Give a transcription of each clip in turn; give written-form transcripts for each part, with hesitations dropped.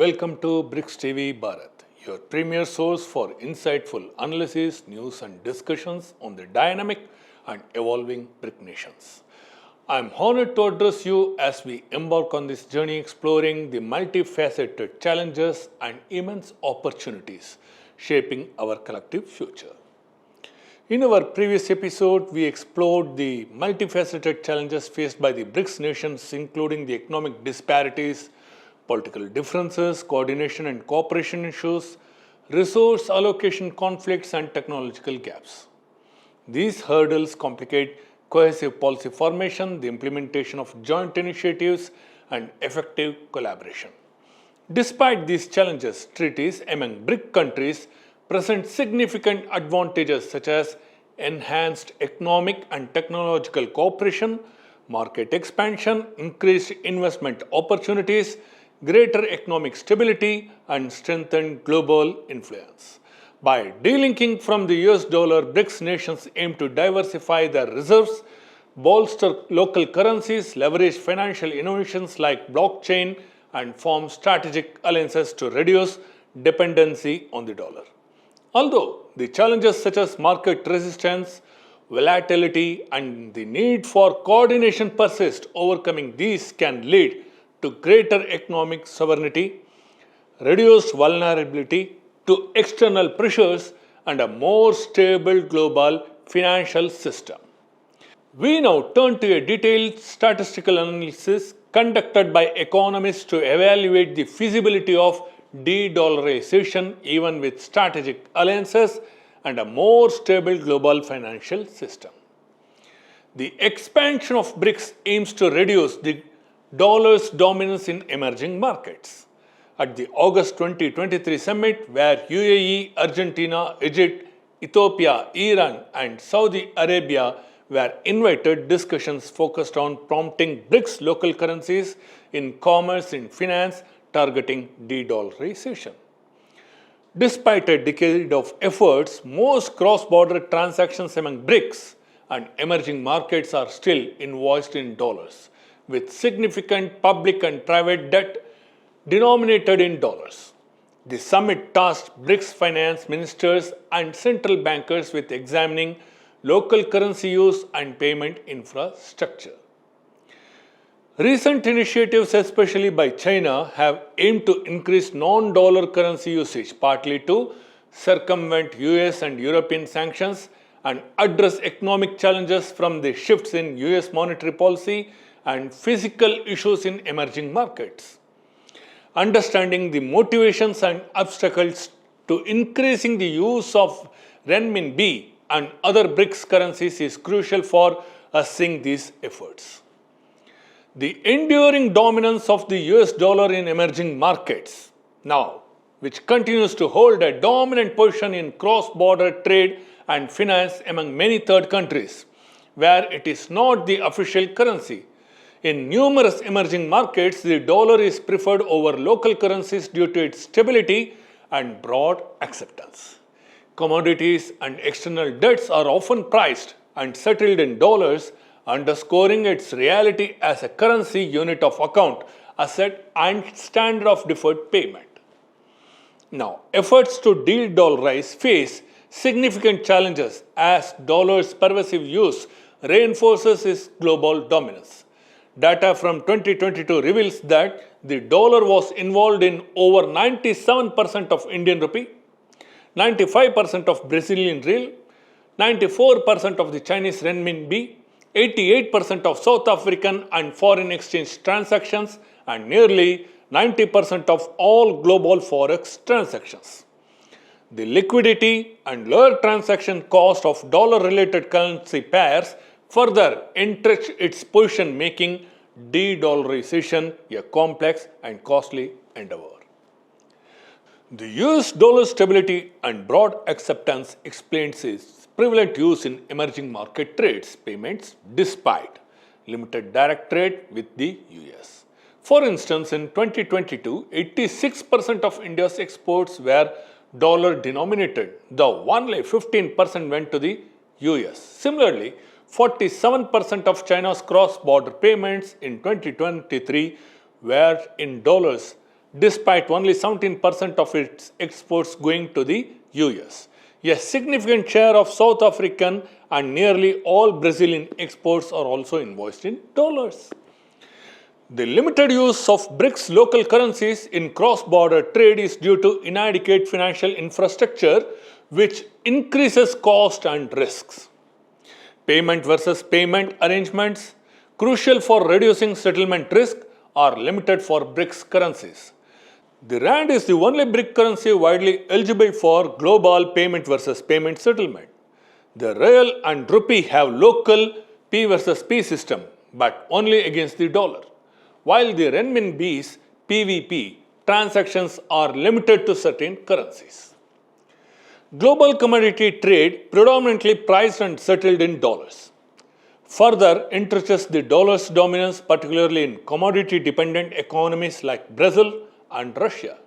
welcome to Brics TV Bharat, your premier source for insightful analysis, news and discussions on the dynamic and evolving BRIC nations. I am honored to address you as we embark on this journey exploring the multifaceted challenges and immense opportunities shaping our collective future. In our previous episode, we explored the multifaceted challenges faced by the BRICS nations, including the economic disparities, political differences, coordination and cooperation issues, resource allocation conflicts, and technological gaps. These hurdles complicate cohesive policy formation, the implementation of joint initiatives, and effective collaboration. Despite these challenges, treaties among BRIC countries present significant advantages such as enhanced economic and technological cooperation, market expansion, increased investment opportunities, greater economic stability, and strengthened global influence. By delinking from the US dollar, BRICS nations aim to diversify their reserves, bolster local currencies, leverage financial innovations like blockchain, and form strategic alliances to reduce dependency on the dollar. Although the challenges such as market resistance, volatility, and the need for coordination persist, overcoming these can lead to greater economic sovereignty, reduced vulnerability to external pressures, and a more stable global financial system. We now turn to a detailed statistical analysis conducted by economists to evaluate the feasibility of de-dollarization even with strategic alliances and a more stable global financial system. The expansion of BRICS aims to reduce the dollar's dominance in emerging markets. At the August 2023 summit, where UAE, Argentina, Egypt, Ethiopia, Iran, and Saudi Arabia were invited, discussions focused on prompting BRICS local currencies in commerce and finance, targeting de-dollarization. Despite a decade of efforts, most cross-border transactions among BRICS and emerging markets are still invoiced in dollars, with significant public and private debt denominated in dollars. The summit tasked BRICS finance ministers and central bankers with examining local currency use and payment infrastructure. Recent initiatives, especially by China, have aimed to increase non-dollar currency usage, partly to circumvent US and European sanctions and address economic challenges from the shifts in US monetary policy and physical issues in emerging markets. Understanding the motivations and obstacles to increasing the use of Renminbi and other BRICS currencies is crucial for assessing these efforts. The enduring dominance of the US dollar in emerging markets now, which continues to hold a dominant position in cross-border trade and finance among many third countries, where it is not the official currency. In numerous emerging markets, the dollar is preferred over local currencies due to its stability and broad acceptance. Commodities and external debts are often priced and settled in dollars, underscoring its reality as a currency unit of account, asset, and standard of deferred payment. Now, efforts to de-dollarize face significant challenges as dollar's pervasive use reinforces its global dominance. Data from 2022 reveals that the dollar was involved in over 97% of Indian rupee, 95% of Brazilian real, 94% of the Chinese renminbi, 88% of South African and foreign exchange transactions, and nearly 90% of all global forex transactions. The liquidity and lower transaction cost of dollar-related currency pairs further entrench its position, making de-dollarization a complex and costly endeavor. The US dollar stability and broad acceptance explains its prevalent use in emerging market trades payments despite limited direct trade with the US. For instance, in 2022, 86% of India's exports were dollar denominated, though only 15% went to the US. Similarly, 47% of China's cross-border payments in 2023 were in dollars, despite only 17% of its exports going to the US. A significant share of South African and nearly all Brazilian exports are also invoiced in dollars. The limited use of Brics local currencies in cross-border trade is due to inadequate financial infrastructure, which increases cost and risks. Payment versus payment arrangements, crucial for reducing settlement risk, are limited for Brics currencies. The Rand is the only BRIC currency widely eligible for global payment versus payment settlement. The Riel and Rupee have local P versus P system, but only against the dollar, while the Renminbi's PVP transactions are limited to certain currencies. Global commodity trade predominantly priced and settled in dollars. Further entrenches the dollar's dominance, particularly in commodity-dependent economies like Brazil and Russia.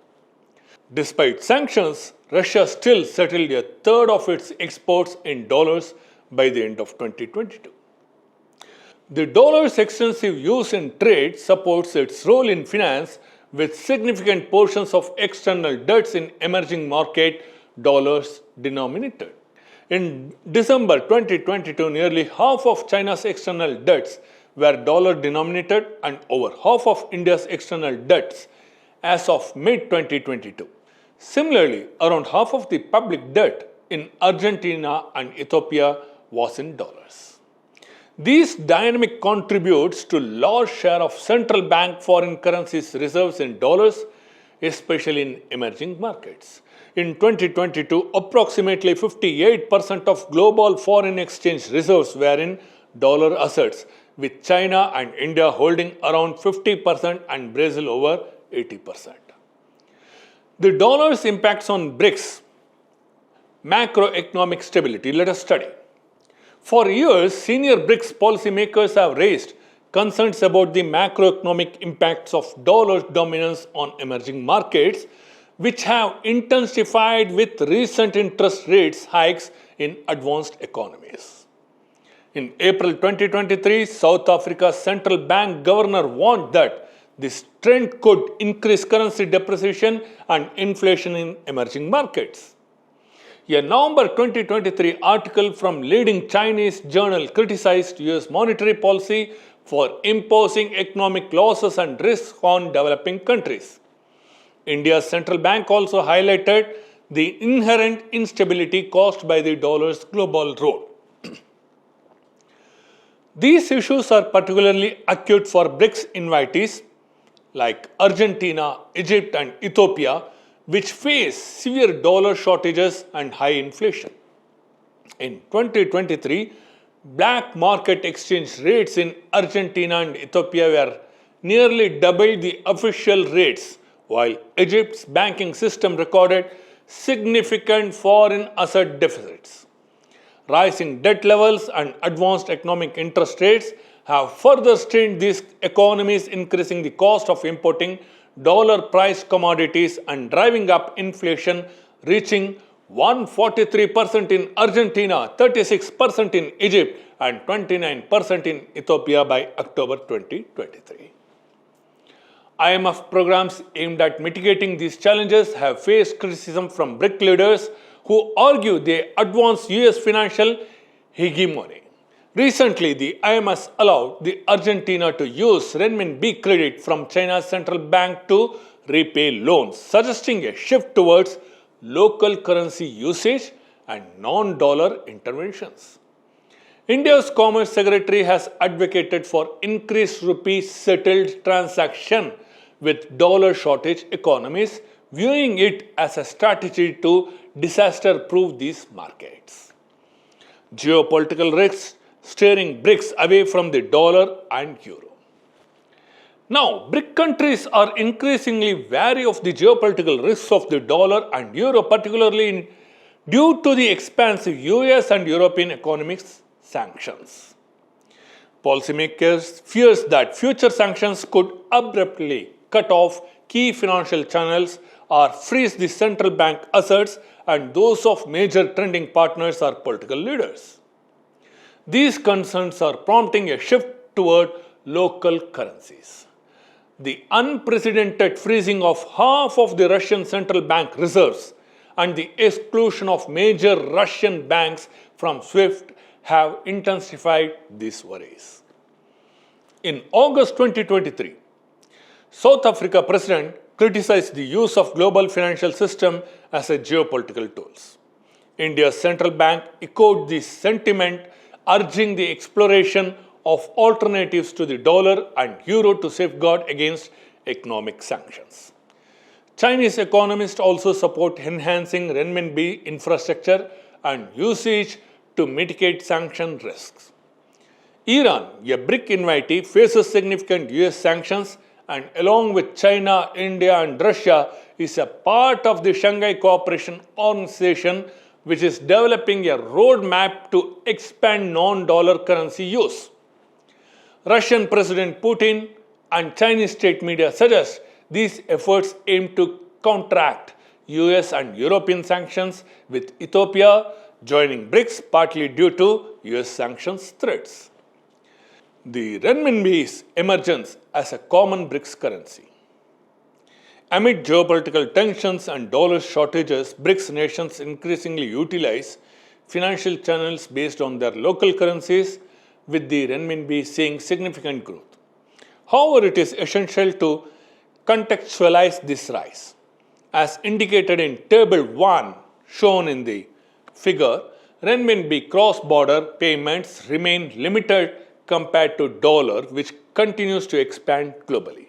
Despite sanctions, Russia still settled a third of its exports in dollars by the end of 2022. The dollar's extensive use in trade supports its role in finance, with significant portions of external debts in emerging market dollars denominated. In December 2022, nearly half of China's external debts were dollar denominated and over half of India's external debts as of mid-2022. Similarly, around half of the public debt in Argentina and Ethiopia was in dollars. These dynamic contributes to large share of central bank foreign currencies reserves in dollars, especially in emerging markets. In 2022, approximately 58% of global foreign exchange reserves were in dollar assets, with China and India holding around 50% and Brazil over 80%. The dollar's impacts on Brics macroeconomic stability, let us study. For years, senior Brics policymakers have raised concerns about the macroeconomic impacts of dollar dominance on emerging markets, which have intensified with recent interest rates hikes in advanced economies. In April 2023, South Africa's central bank governor warned that this trend could increase currency depreciation and inflation in emerging markets. A November 2023 article from leading Chinese journal criticized US monetary policy for imposing economic losses and risks on developing countries. India's central bank also highlighted the inherent instability caused by the dollar's global role. These issues are particularly acute for Brics invitees like Argentina, Egypt, and Ethiopia, which face severe dollar shortages and high inflation. In 2023, black market exchange rates in Argentina and Ethiopia were nearly double the official rates, while Egypt's banking system recorded significant foreign asset deficits. Rising debt levels and advanced economic interest rates have further strained these economies, increasing the cost of importing dollar-priced commodities and driving up inflation, reaching 143% in Argentina, 36% in Egypt, and 29% in Ethiopia by October 2023. IMF programs aimed at mitigating these challenges have faced criticism from BRIC leaders who argue they advance US financial hegemony. Recently, the IMF allowed the Argentina to use Renminbi credit from China's central bank to repay loans, suggesting a shift towards local currency usage and non-dollar interventions. India's Commerce Secretary has advocated for increased rupee settled transaction with dollar shortage economies, viewing it as a strategy to disaster-proof these markets. Geopolitical risks steering Brics away from the dollar and euro. Now, BRIC countries are increasingly wary of the geopolitical risks of the dollar and euro, particularly due to the expansive US and European economic sanctions. Policymakers fear that future sanctions could abruptly cut off key financial channels or freeze the central bank assets and those of major trading partners or political leaders. These concerns are prompting a shift toward local currencies. the unprecedented freezing of half of the Russian central bank reserves and the exclusion of major Russian banks from SWIFT have intensified these worries. In August 2023, South Africa President criticized the use of global financial system as a geopolitical tool. India's central bank echoed this sentiment, urging the exploration of alternatives to the dollar and euro to safeguard against economic sanctions. Chinese economists also support enhancing Renminbi infrastructure and usage to mitigate sanction risks. Iran, a BRIC invitee, faces significant US sanctions and along with China, India and Russia is a part of the Shanghai Cooperation Organization, which is developing a roadmap to expand non-dollar currency use. Russian President Putin and Chinese state media suggest these efforts aim to counteract US and European sanctions, with Ethiopia joining BRICS partly due to US sanctions threats. The Renminbi's emergence as a common BRICS currency. Amid geopolitical tensions and dollar shortages, BRICS nations increasingly utilize financial channels based on their local currencies, with the Renminbi seeing significant growth. However, it is essential to contextualize this rise. As indicated in Table 1 shown in the figure, Renminbi cross-border payments remain limited compared to dollar, which continues to expand globally.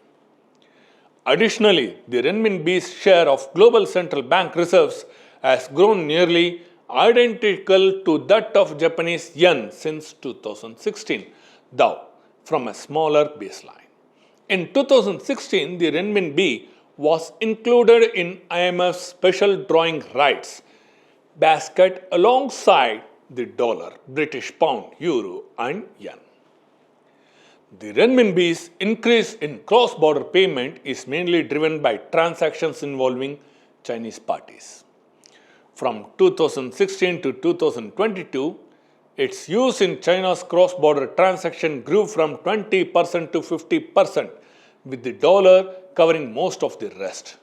Additionally, the Renminbi's share of global central bank reserves has grown nearly identical to that of Japanese yen since 2016, though from a smaller baseline. In 2016, the Renminbi was included in IMF's special drawing rights basket alongside the dollar, British pound, euro and yen. The Renminbi's increase in cross-border payment is mainly driven by transactions involving Chinese parties. From 2016 to 2022, its use in China's cross-border transaction grew from 20% to 50%, with the dollar covering most of the rest.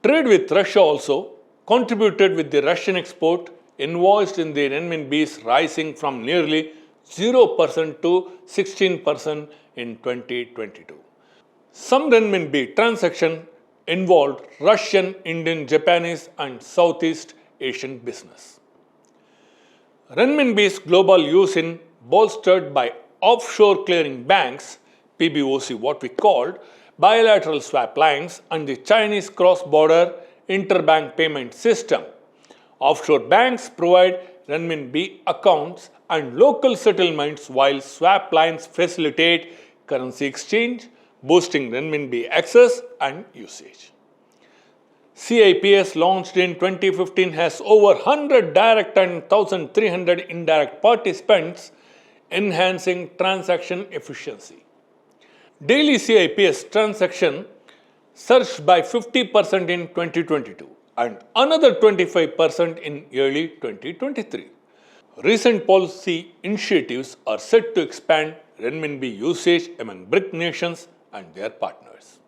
Trade with Russia also contributed, with the Russian export invoiced in the Renminbis rising from nearly 0% to 16% in 2022. Some Renminbi transactions involved Russian, Indian, Japanese and Southeast Asian business. Renminbi's global use is bolstered by offshore clearing banks, PBOC what we called, bilateral swap lines and the Chinese cross-border interbank payment system. Offshore banks provide Renminbi accounts and local settlements, while swap lines facilitate currency exchange, boosting Renminbi access and usage. CIPS, launched in 2015, has over 100 direct and 1,300 indirect participants, enhancing transaction efficiency. Daily CIPS transaction surged by 50% in 2022 and another 25% in early 2023. Recent policy initiatives are set to expand Renminbi usage among BRIC nations and their partners.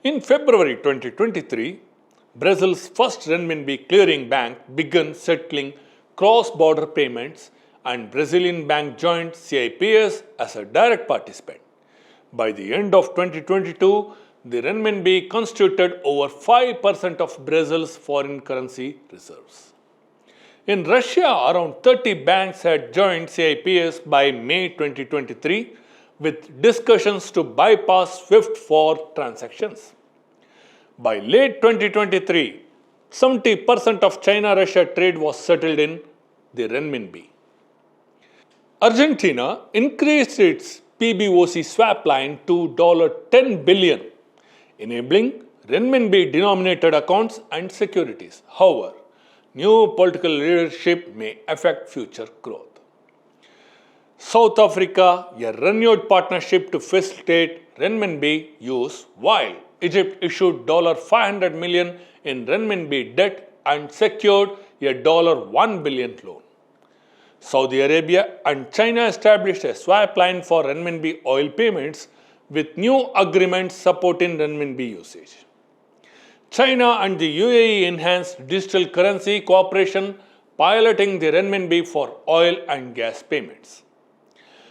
In February 2023, Brazil's first Renminbi clearing bank began settling cross-border payments, and Brazilian bank joined CIPS as a direct participant. By the end of 2022, the Renminbi constituted over 5% of Brazil's foreign currency reserves. In Russia, around 30 banks had joined CIPS by May 2023, with discussions to bypass SWIFT for transactions. By late 2023, 70% of China-Russia trade was settled in the Renminbi. Argentina increased its PBOC swap line to $10 billion, enabling Renminbi-denominated accounts and securities. However, new political leadership may affect future growth. South Africa, a renewed partnership to facilitate Renminbi use, while Egypt issued $500 million in Renminbi debt and secured a $1 billion loan. Saudi Arabia and China established a swap line for Renminbi oil payments, with new agreements supporting Renminbi usage. China and the UAE enhanced digital currency cooperation, piloting the Renminbi for oil and gas payments.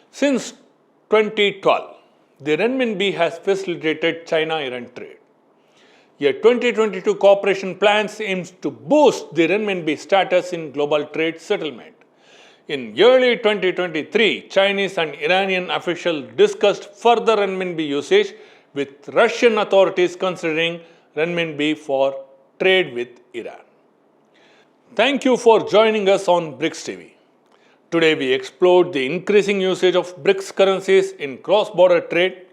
Since 2012, the Renminbi has facilitated China-Iran trade. A 2022 cooperation plan aims to boost the Renminbi status in global trade settlement. In early 2023, Chinese and Iranian officials discussed further Renminbi usage, with Russian authorities considering Renminbi for trade with Iran. Thank you for joining us on Brics TV. Today we explored the increasing usage of Brics currencies in cross-border trade,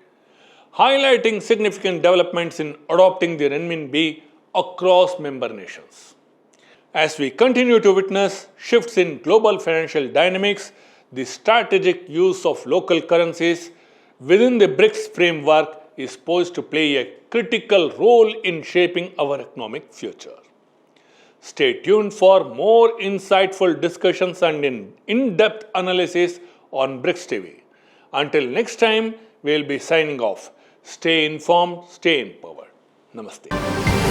highlighting significant developments in adopting the Renminbi across member nations. As we continue to witness shifts in global financial dynamics, the strategic use of local currencies within the Brics framework is poised to play a critical role in shaping our economic future. Stay tuned for more insightful discussions and in-depth analysis on Brics TV. Until next time, we will be signing off. Stay informed, stay empowered. Namaste.